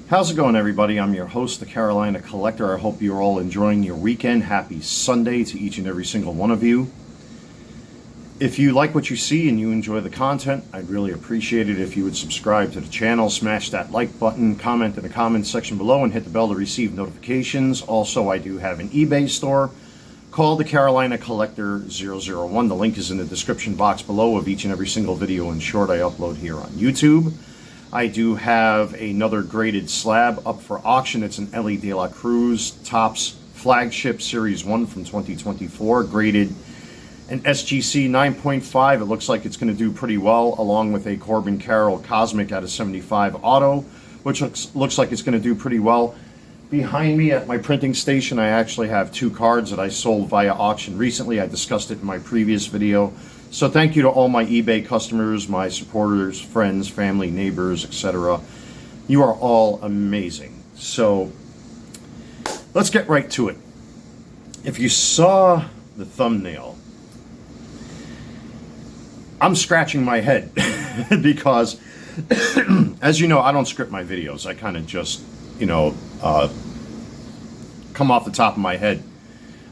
How's it going, everybody? I'm your host, the Carolina Collector. I hope you're all enjoying your weekend. Happy Sunday to each and every single one of you. If you like what you see and you enjoy the content, I'd really appreciate it if you would subscribe to the channel, smash that like button, comment in the comments section below, and hit the bell to receive notifications. Also, I do have an eBay store called the Carolina Collector 001. The link is in the description box below of each and every single video and short I upload here on YouTube. I do have another graded slab up for auction. It's an Ellie De La Cruz Topps Flagship Series 1 from 2024, graded an SGC 9.5. It looks like it's going to do pretty well, along with a Corbin Carroll Cosmic out of 75 Auto, which looks like it's going to do pretty well. Behind me at my printing station, I actually have two cards that I sold via auction recently. I discussed it in my previous video. So thank you to all my eBay customers, my supporters, friends, family, neighbors, etc. You are all amazing. So let's get right to it. If you saw the thumbnail, I'm scratching my head because, as you know, I don't script my videos. I kind of just, come off the top of my head.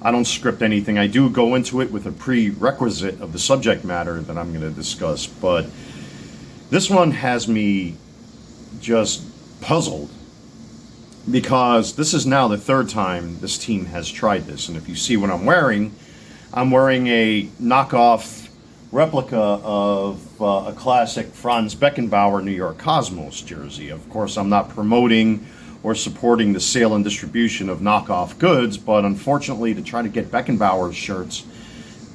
I don't script anything. I do go into it with a prerequisite of the subject matter that I'm going to discuss, but this one has me just puzzled because this is now the third time this team has tried this. And if you see what I'm wearing a knockoff replica of a classic Franz Beckenbauer New York Cosmos jersey. Of course, I'm not promoting or supporting the sale and distribution of knockoff goods, but unfortunately, to try to get Beckenbauer's shirts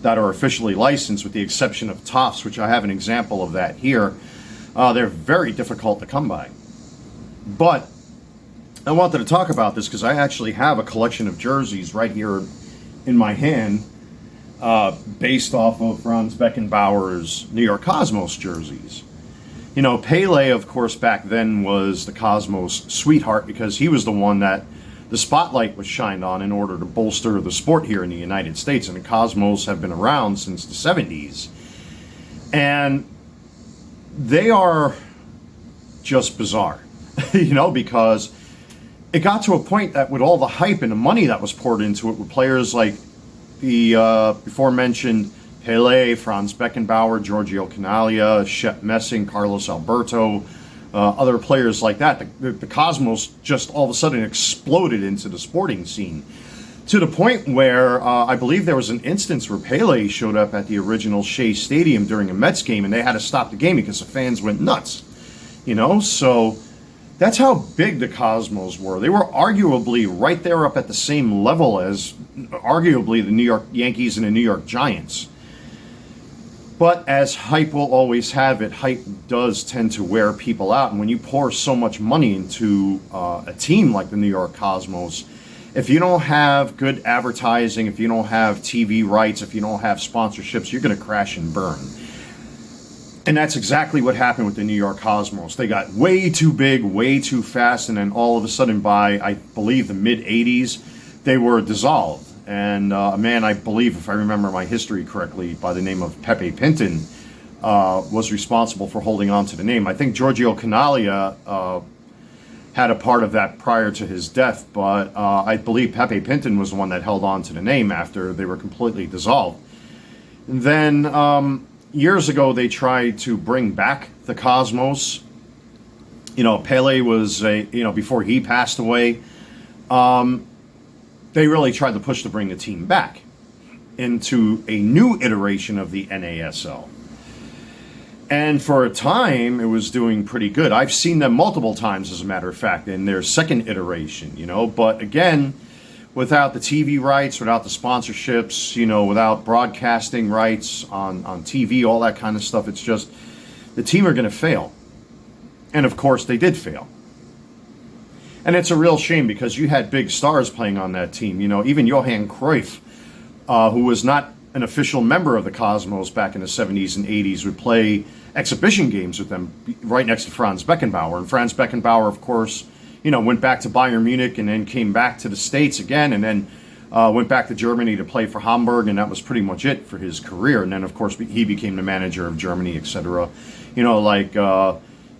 that are officially licensed, with the exception of Topps, which I have an example of that here, they're very difficult to come by. But I wanted to talk about this because I actually have a collection of jerseys right here in my hand, based off of Franz Beckenbauer's New York Cosmos jerseys. You know, Pele, of course, back then was the Cosmos sweetheart because he was the one that the spotlight was shined on in order to bolster the sport here in the United States. And the Cosmos have been around since the 70s. And they are just bizarre, because it got to a point that with all the hype and the money that was poured into it with players like the before-mentioned Pele, Franz Beckenbauer, Giorgio Canaglia, Shep Messing, Carlos Alberto, other players like that. The Cosmos just all of a sudden exploded into the sporting scene to the point where I believe there was an instance where Pele showed up at the original Shea Stadium during a Mets game and they had to stop the game because the fans went nuts. So that's how big the Cosmos were. They were arguably right there up at the same level as arguably the New York Yankees and the New York Giants. But as hype will always have it, hype does tend to wear people out. And when you pour so much money into a team like the New York Cosmos, if you don't have good advertising, if you don't have TV rights, if you don't have sponsorships, you're going to crash and burn. And that's exactly what happened with the New York Cosmos. They got way too big, way too fast, and then all of a sudden by, I believe, the mid-'80s, they were dissolved. And a man, I believe, if I remember my history correctly, by the name of Pepe Pinton, was responsible for holding on to the name. I think Giorgio Canaglia had a part of that prior to his death, but I believe Pepe Pinton was the one that held on to the name after they were completely dissolved. And then years ago, they tried to bring back the Cosmos. Pele was before he passed away. They really tried to push to bring the team back into a new iteration of the NASL. And for a time, it was doing pretty good. I've seen them multiple times, as a matter of fact, in their second iteration, But again, without the TV rights, without the sponsorships, without broadcasting rights on TV, all that kind of stuff, it's just the team are going to fail. And of course, they did fail. And it's a real shame because you had big stars playing on that team. Even Johan Cruyff, who was not an official member of the Cosmos back in the 70s and 80s, would play exhibition games with them right next to Franz Beckenbauer. And Franz Beckenbauer, of course, went back to Bayern Munich and then came back to the States again and then went back to Germany to play for Hamburg, and that was pretty much it for his career. And then, of course, he became the manager of Germany, etc.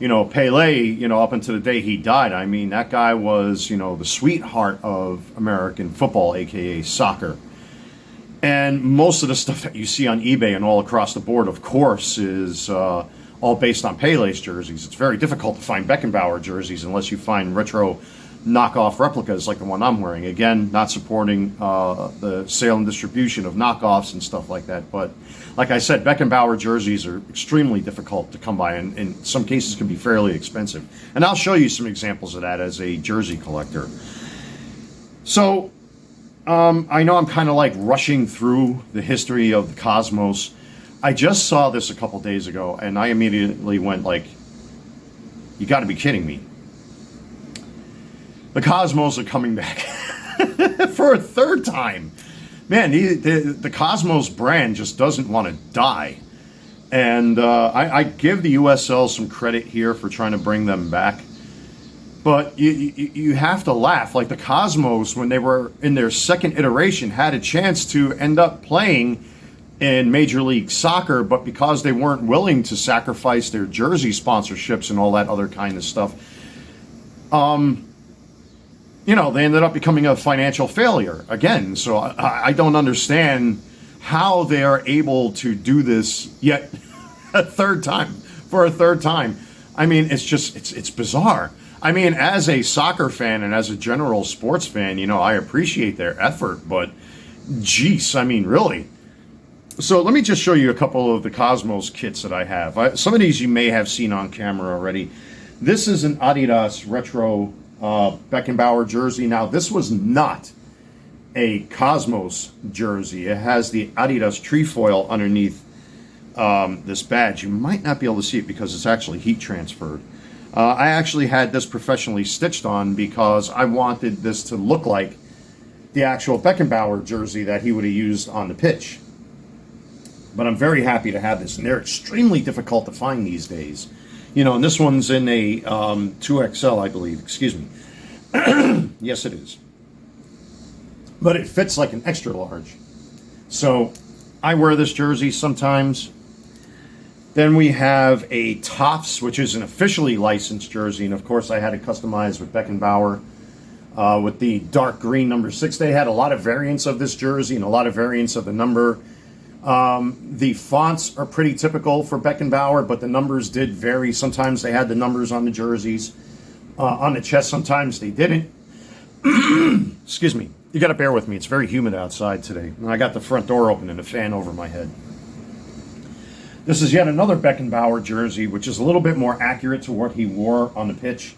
Pele, up until the day he died, I mean, that guy was, the sweetheart of American football, aka soccer. And most of the stuff that you see on eBay and all across the board, of course, is all based on Pele's jerseys. It's very difficult to find Beckenbauer jerseys unless you find retro knockoff replicas like the one I'm wearing. Again, not supporting the sale and distribution of knockoffs and stuff like that. But like I said, Beckenbauer jerseys are extremely difficult to come by, and in some cases can be fairly expensive. And I'll show you some examples of that as a jersey collector. So I know I'm kind of like rushing through the history of the Cosmos. I just saw this a couple days ago, and I immediately went like, you got to be kidding me. The Cosmos are coming back for a third time. Man, the Cosmos brand just doesn't want to die. And I give the USL some credit here for trying to bring them back. But you have to laugh. Like the Cosmos, when they were in their second iteration, had a chance to end up playing in Major League Soccer, but because they weren't willing to sacrifice their jersey sponsorships and all that other kind of stuff, they ended up becoming a financial failure again. So I don't understand how they are able to do this yet for a third time. I mean, it's bizarre. I mean, as a soccer fan and as a general sports fan, I appreciate their effort, but geez, I mean, really. So let me just show you a couple of the Cosmos kits that I have. Some of these you may have seen on camera already. This is an Adidas retro Beckenbauer jersey. Now, this was not a Cosmos jersey. It has the Adidas trefoil underneath this badge. You might not be able to see it because it's actually heat transferred. I actually had this professionally stitched on because I wanted this to look like the actual Beckenbauer jersey that he would have used on the pitch. But I'm very happy to have this, and they're extremely difficult to find these days. And this one's in a 2XL, I believe. Excuse me. Yes, it is. But it fits like an extra large. So I wear this jersey sometimes. Then we have a Topps, which is an officially licensed jersey. And of course, I had it customized with Beckenbauer with the dark green number 6. They had a lot of variants of this jersey and a lot of variants of the number. The fonts are pretty typical for Beckenbauer, but the numbers did vary. Sometimes they had the numbers on the jerseys, on the chest. Sometimes they didn't. Excuse me. You got to bear with me. It's very humid outside today. And I got the front door open and a fan over my head. This is yet another Beckenbauer jersey, which is a little bit more accurate to what he wore on the pitch.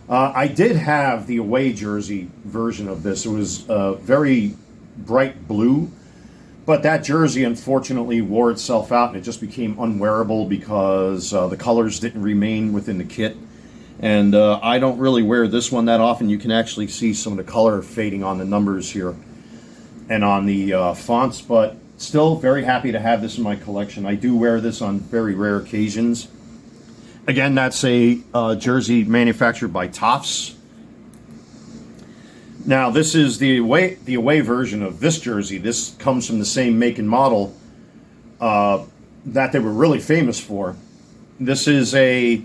I did have the away jersey version of this. It was very bright blue. But that jersey, unfortunately, wore itself out, and it just became unwearable because the colors didn't remain within the kit. And I don't really wear this one that often. You can actually see some of the color fading on the numbers here and on the fonts, but still very happy to have this in my collection. I do wear this on very rare occasions. Again, that's a jersey manufactured by Topps. Now, this is the away version of this jersey. This comes from the same make and model that they were really famous for. This is a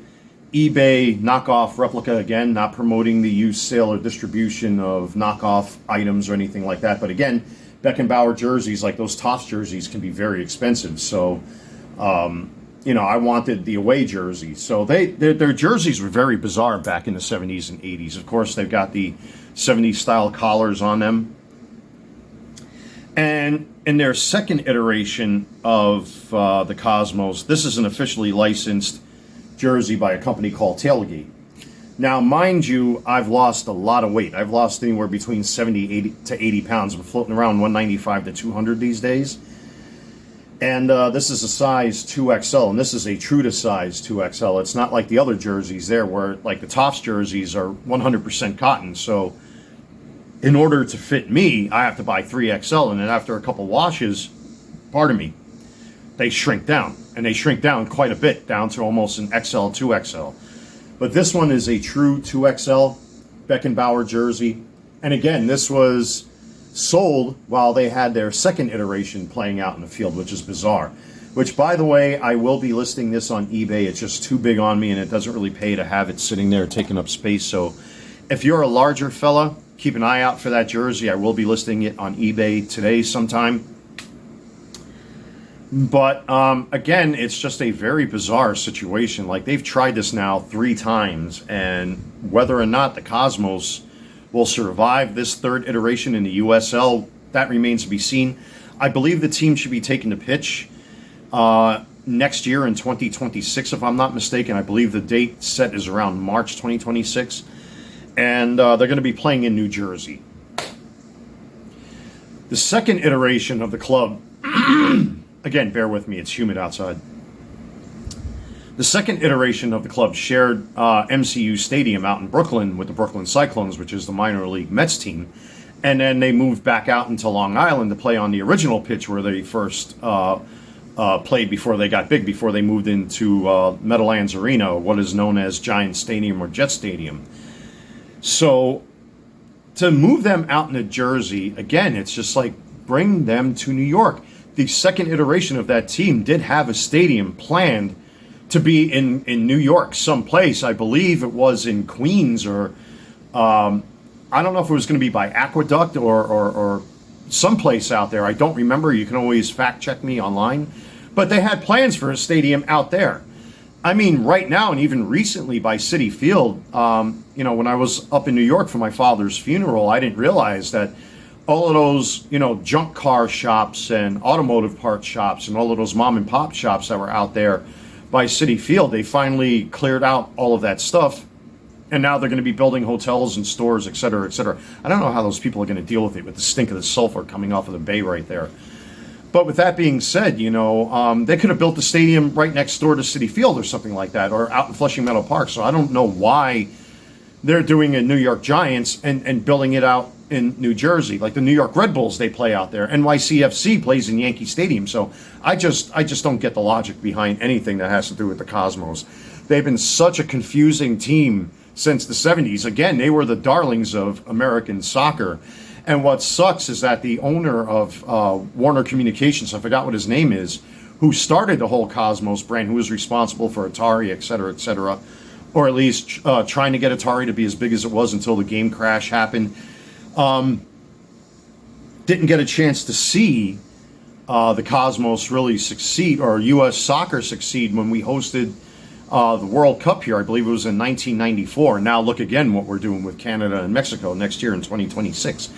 eBay knockoff replica, again, not promoting the use, sale, or distribution of knockoff items or anything like that. But again, Beckenbauer jerseys, like those Topps jerseys, can be very expensive. So, I wanted the away jersey. So their jerseys were very bizarre back in the 70s and 80s. Of course, they've got the 70s style collars on them. And in their second iteration of the Cosmos, this is an officially licensed jersey by a company called Tailgate. Now, mind you, I've lost a lot of weight. I've lost anywhere between 70 to 80 pounds. I'm floating around 195 to 200 these days. And this is a size 2XL, and this is a true to size 2XL. It's not like the other jerseys there where, like, the Topps jerseys are 100% cotton. So in order to fit me, I have to buy 3XL, and then after a couple washes, pardon me, they shrink down. And they shrink down quite a bit, down to almost an XL, 2XL. But this one is a true 2XL Beckenbauer jersey. And again, this was sold while they had their second iteration playing out in the field, which is bizarre. which, by the way, I will be listing this on eBay. It's just too big on me, and it doesn't really pay to have it sitting there taking up space. So if you're a larger fella, keep an eye out for that jersey. I will be listing it on eBay today sometime. But again, it's just a very bizarre situation. Like, they've tried this now 3 times, and whether or not the Cosmos will survive this third iteration in the USL, that remains to be seen. I believe the team should be taking the pitch next year in 2026, if I'm not mistaken. I believe the date set is around March 2026. And they're going to be playing in New Jersey. The second iteration of the club, again, bear with me, it's humid outside. The second iteration of the club shared MCU Stadium out in Brooklyn with the Brooklyn Cyclones, which is the minor league Mets team. And then they moved back out into Long Island to play on the original pitch where they first played before they got big, before they moved into Meadowlands Arena, what is known as Giant Stadium or Jet Stadium. So to move them out into Jersey, again, it's just like, bring them to New York. The second iteration of that team did have a stadium planned to be in New York someplace. I believe it was in Queens, or I don't know if it was going to be by Aqueduct or someplace out there. I don't remember. You can always fact check me online. But they had plans for a stadium out there. I mean, right now, and even recently by Citi Field, when I was up in New York for my father's funeral, I didn't realize that all of those, junk car shops and automotive parts shops and all of those mom and pop shops that were out there by Citi Field, they finally cleared out all of that stuff. And now they're going to be building hotels and stores, et cetera, et cetera. I don't know how those people are going to deal with it, with the stink of the sulfur coming off of the bay right there. But with that being said, they could have built the stadium right next door to Citi Field or something like that, or out in Flushing Meadow Park. So I don't know why they're doing a New York Giants and building it out in New Jersey. Like the New York Red Bulls, they play out there. NYCFC plays in Yankee Stadium. So I just don't get the logic behind anything that has to do with the Cosmos. They've been such a confusing team since the 70s. Again, they were the darlings of American soccer. And what sucks is that the owner of Warner Communications, I forgot what his name is, who started the whole Cosmos brand, who was responsible for Atari, et cetera, or at least trying to get Atari to be as big as it was until the game crash happened, didn't get a chance to see the Cosmos really succeed, or U.S. soccer succeed, when we hosted the World Cup here. I believe it was in 1994. Now look again what we're doing with Canada and Mexico next year in 2026.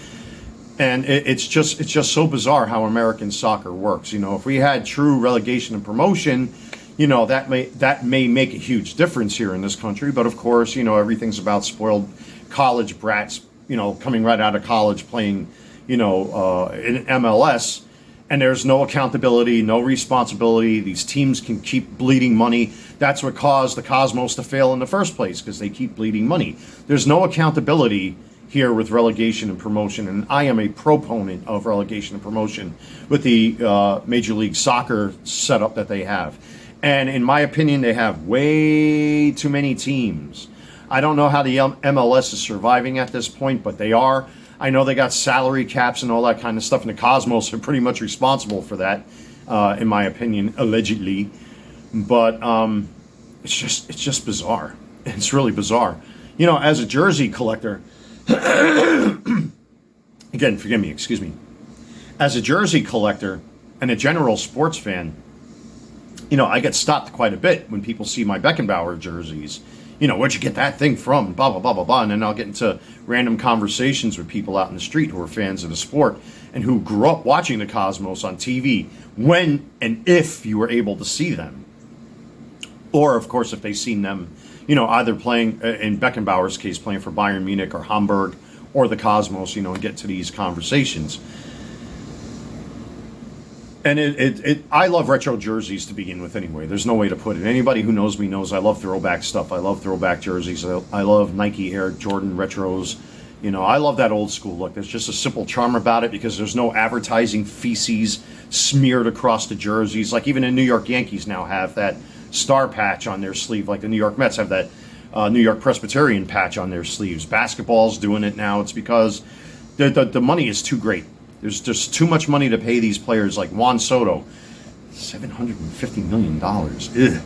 And it's just so bizarre how American soccer works. If we had true relegation and promotion, that may make a huge difference here in this country. But of course, everything's about spoiled college brats, coming right out of college playing, in MLS. And there's no accountability, no responsibility. These teams can keep bleeding money. That's what caused the Cosmos to fail in the first place, because they keep bleeding money. There's no accountability here with relegation and promotion, and I am a proponent of relegation and promotion with the Major League Soccer setup that they have. And in my opinion, they have way too many teams. I don't know how the MLS is surviving at this point, but they are. I know they got salary caps and all that kind of stuff, and the Cosmos are pretty much responsible for that, in my opinion, allegedly. But it's just bizarre. It's really bizarre. As a jersey collector, again, forgive me, excuse me. As a jersey collector and a general sports fan, I get stopped quite a bit when people see my Beckenbauer jerseys. Where'd you get that thing from? Blah, blah, blah, blah, blah. And then I'll get into random conversations with people out in the street who are fans of the sport and who grew up watching the Cosmos on TV when and if you were able to see them. Or, of course, if they've seen them, either playing, in Beckenbauer's case, playing for Bayern Munich or Hamburg or the Cosmos, and get to these conversations. And I love retro jerseys to begin with anyway. There's no way to put it. Anybody who knows me knows I love throwback stuff. I love throwback jerseys. I love Nike Air Jordan retros. I love that old school look. There's just a simple charm about it because there's no advertising feces smeared across the jerseys. Like even the New York Yankees now have that star patch on their sleeve. Like the New York Mets have that New York Presbyterian patch on their sleeves. Basketball's doing it now. It's because the money is too great. There's just too much money to pay these players like Juan Soto. $750 million. Ugh.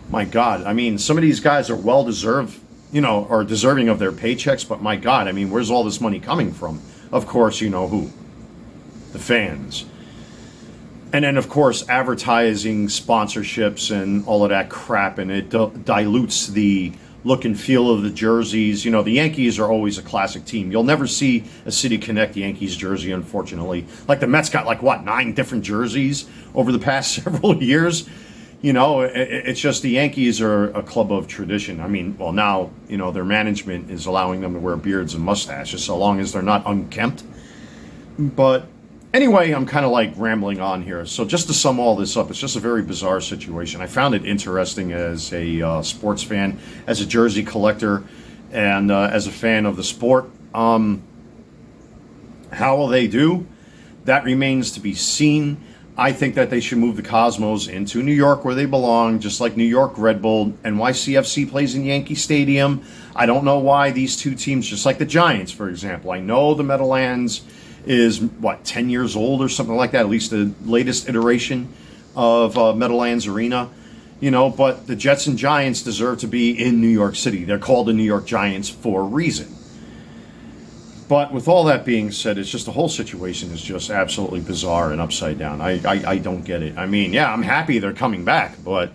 My God. I mean, some of these guys are well deserved, are deserving of their paychecks, but my God, I mean, where's all this money coming from? Of course, you know who. The fans. And then, of course, advertising, sponsorships, and all of that crap, and it dilutes the look and feel of the jerseys. The Yankees are always a classic team. You'll never see a City Connect Yankees jersey, unfortunately. Like the Mets got 9 different jerseys over the past several years. It's just the Yankees are a club of tradition. I mean, well, now, their management is allowing them to wear beards and mustaches so long as they're not unkempt. But anyway, I'm kind of rambling on here. So just to sum all this up, it's just a very bizarre situation. I found it interesting as a sports fan, as a jersey collector, and as a fan of the sport. How will they do? That remains to be seen. I think that they should move the Cosmos into New York where they belong, just like New York Red Bull. NYCFC plays in Yankee Stadium. I don't know why these two teams, just like the Giants, for example. I know the Meadowlands is, 10 years old or something like that, at least the latest iteration of Meadowlands Arena. But the Jets and Giants deserve to be in New York City. They're called the New York Giants for a reason. But with all that being said, it's just the whole situation is just absolutely bizarre and upside down. I don't get it. I mean, yeah, I'm happy they're coming back, but,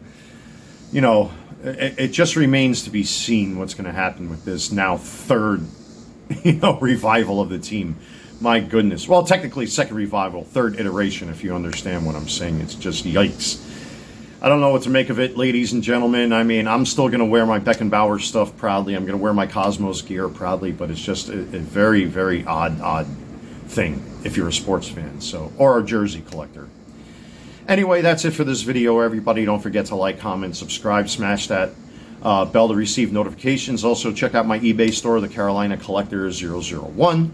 it just remains to be seen what's going to happen with this now third, revival of the team. My goodness. Well, technically second revival, third iteration, if you understand what I'm saying. It's just yikes. I don't know what to make of it, ladies and gentlemen. I mean, I'm still going to wear my Beckenbauer stuff proudly. I'm going to wear my Cosmos gear proudly, but it's just a very, very odd thing if you're a sports fan, or a jersey collector. Anyway, that's it for this video, everybody. Don't forget to like, comment, subscribe, smash that bell to receive notifications. Also, check out my eBay store, the Carolina Collector 001.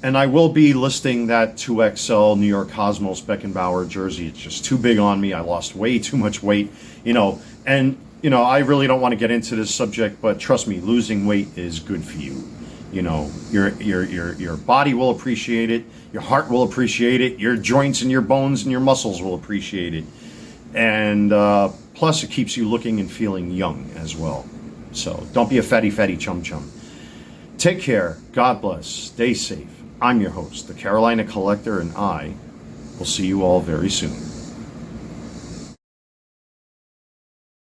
And I will be listing that 2XL New York Cosmos Beckenbauer jersey. It's just too big on me. I lost way too much weight, and I really don't want to get into this subject, but trust me, losing weight is good for you. Your body will appreciate it, your heart will appreciate it, your joints and your bones and your muscles will appreciate it. And plus it keeps you looking and feeling young as well. So don't be a fatty chum chum. Take care. God bless. Stay safe. I'm your host, the Carolina Collector, and I will see you all very soon.